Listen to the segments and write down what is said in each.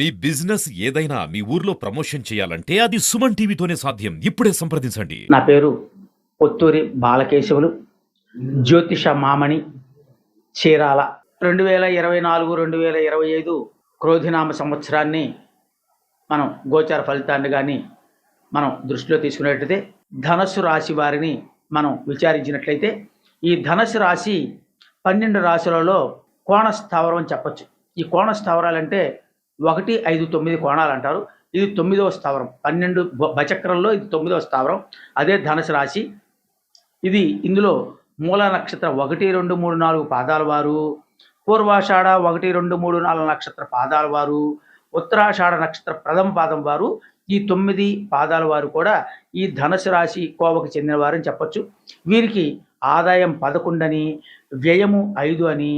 మీ business ఏదైనా మీ ఊర్లో promotion చేయాలంటే అది సుమన్ టీవీతోనే సాధ్యం. ఇప్పుడే సంప్రదించండి. నా పేరు పొత్తూరి బాలకేశవులు, జ్యోతిష మామణి, చీరాల. 2024, 2025 క్రోధినామ సంవత్సరాన్ని మనం గోచార ఫలితాన్ని కానీ మనం దృష్టిలో తీసుకున్నట్లయితే ధనస్సు రాశి వారిని మనం విచారించినట్లయితే ఈ ధనస్సు రాశి 12 రాశులలో కోణ స్థావరం అని చెప్పచ్చు. ఈ కోణ స్థావరాలంటే 1, 5, 9 కోణాలు అంటారు. ఇది 9వ స్థావరం. 12 బచక్రంలో ఇది 9వ స్థావరం. అదే ధనుసు రాశి. ఇది ఇందులో మూల నక్షత్రం 1, 2, 3, 4 పాదాల వారు, పూర్వాషాఢ 1, 2, 3, 4 నక్షత్ర పాదాల వారు, ఉత్తరాషాఢ నక్షత్ర ప్రథమ పాదం వారు, ఈ 9 పాదాల వారు కూడా ఈ ధనుసు రాశి కోవకు చెందిన వారని చెప్పచ్చు. వీరికి ఆదాయం 11 అని, వ్యయము 5 అని,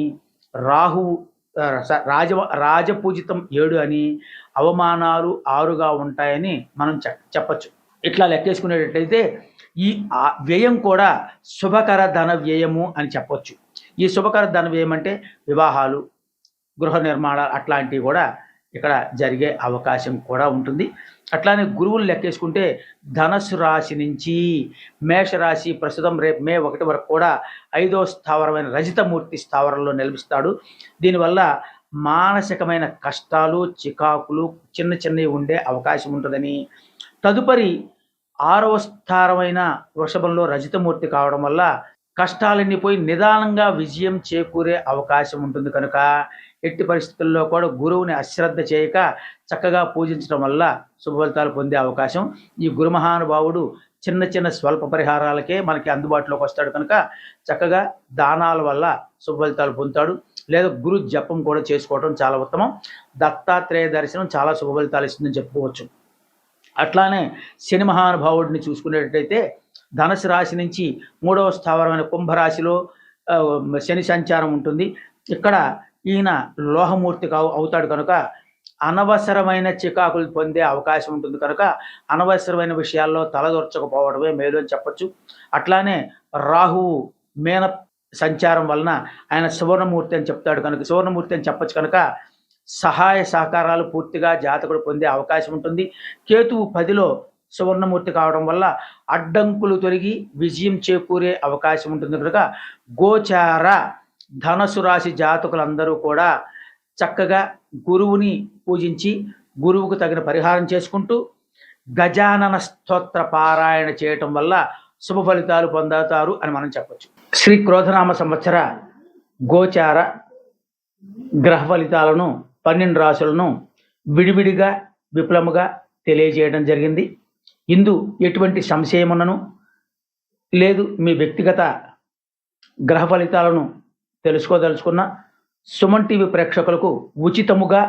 రాహువు రాజపూజితం 7 అని, అవమానాలు 6గా ఉంటాయని మనం చెప్పచ్చు. ఇట్లా లెక్కేసుకునేటట్లయితే ఈ వ్యయం కూడా శుభకర ధన వ్యయము అని చెప్పొచ్చు. ఈ శుభకర ధన వ్యయం అంటే వివాహాలు, గృహ నిర్మాణాలు అట్లాంటివి కూడా ఇక్కడ జరిగే అవకాశం కూడా ఉంటుంది. అట్లానే గురువులు లెక్కేసుకుంటే ధనస్సు రాశి నుంచి మేషరాశి ప్రస్తుతం రేపు మే 1 వరకు కూడా 5వ స్థావరమైన రజితమూర్తి స్థావరంలో నిలిపిస్తాడు. దీనివల్ల మానసికమైన కష్టాలు, చికాకులు చిన్నవి ఉండే అవకాశం ఉంటుందని, తదుపరి 6వ స్థావరమైన వృషభంలో రజితమూర్తి కావడం వల్ల కష్టాలన్నీ పోయి నిదానంగా విజయం చేకూరే అవకాశం ఉంటుంది. కనుక ఎట్టి పరిస్థితుల్లో కూడా గురువుని అశ్రద్ధ చేయక చక్కగా పూజించడం వల్ల శుభ ఫలితాలు పొందే అవకాశం. ఈ గురు మహానుభావుడు చిన్న స్వల్ప పరిహారాలకే మనకి అందుబాటులోకి వస్తాడు. కనుక చక్కగా దానాల వల్ల శుభ ఫలితాలు పొందుతాడు. లేదా గురు జపం కూడా చేసుకోవడం చాలా ఉత్తమం. దత్తాత్రేయ దర్శనం చాలా శుభ ఫలితాలు ఇస్తుందని చెప్పుకోవచ్చు. అట్లానే శని మహానుభావుడిని చూసుకునేటట్టయితే ధనుసు రాశి నుంచి 3వ స్థావరమైన కుంభరాశిలో శని సంచారం ఉంటుంది. ఇక్కడ ఈయన లోహమూర్తి అవుతాడు కనుక అనవసరమైన చికాకులు పొందే అవకాశం ఉంటుంది. కనుక అనవసరమైన విషయాల్లో తలదొరచకపోవడమే మేలు అని చెప్పచ్చు. అట్లానే రాహువు మీన సంచారం వలన ఆయన సువర్ణమూర్తి అని చెప్తాడు కనుక సువర్ణమూర్తి అని చెప్పచ్చు. కనుక సహాయ సహకారాలు పూర్తిగా జాతకుడు పొందే అవకాశం ఉంటుంది. కేతువు 10లో సువర్ణమూర్తి కావడం వల్ల అడ్డంకులు తొలగి విజయం చేకూరే అవకాశం ఉంటుంది. కనుక గోచార ధనసు రాశి జాతకులందరూ కూడా చక్కగా గురువుని పూజించి గురువుకు తగిన పరిహారం చేసుకుంటూ గజానన స్తోత్ర పారాయణ చేయటం వల్ల శుభ ఫలితాలు పొందుతారు అని మనం చెప్పచ్చు. శ్రీ క్రోధనామ సంవత్సర గోచార గ్రహ ఫలితాలను 12 రాశులను విడివిడిగా విపులముగా తెలియజేయడం జరిగింది. ఇందు ఎటువంటి సంశయమున్నను లేదు, మీ వ్యక్తిగత గ్రహ ఫలితాలను తెలుసుకోదలుచుకున్న సుమన్ టీవీ ప్రేక్షకులకు ఉచితముగా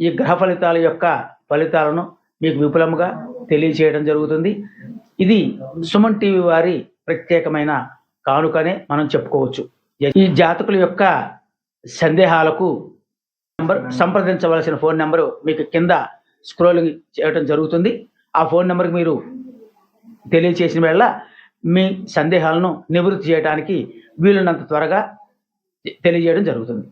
ఈ గ్రహ ఫలితాల యొక్క ఫలితాలను మీకు విపులముగా తెలియజేయడం జరుగుతుంది. ఇది సుమన్ టీవీ వారి ప్రత్యేకమైన కానుకనే మనం చెప్పుకోవచ్చు. ఈ జాతకుల యొక్క సందేహాలకు సంప్రదించవలసిన ఫోన్ నెంబరు మీకు కింద స్క్రోలింగ్ చేయడం జరుగుతుంది. ఆ ఫోన్ నెంబర్కి మీరు తెలియచేసిన వేళ మీ సందేహాలను నివృత్తి చేయడానికి వీలున్నంత త్వరగా తెలియజేయడం జరుగుతుంది.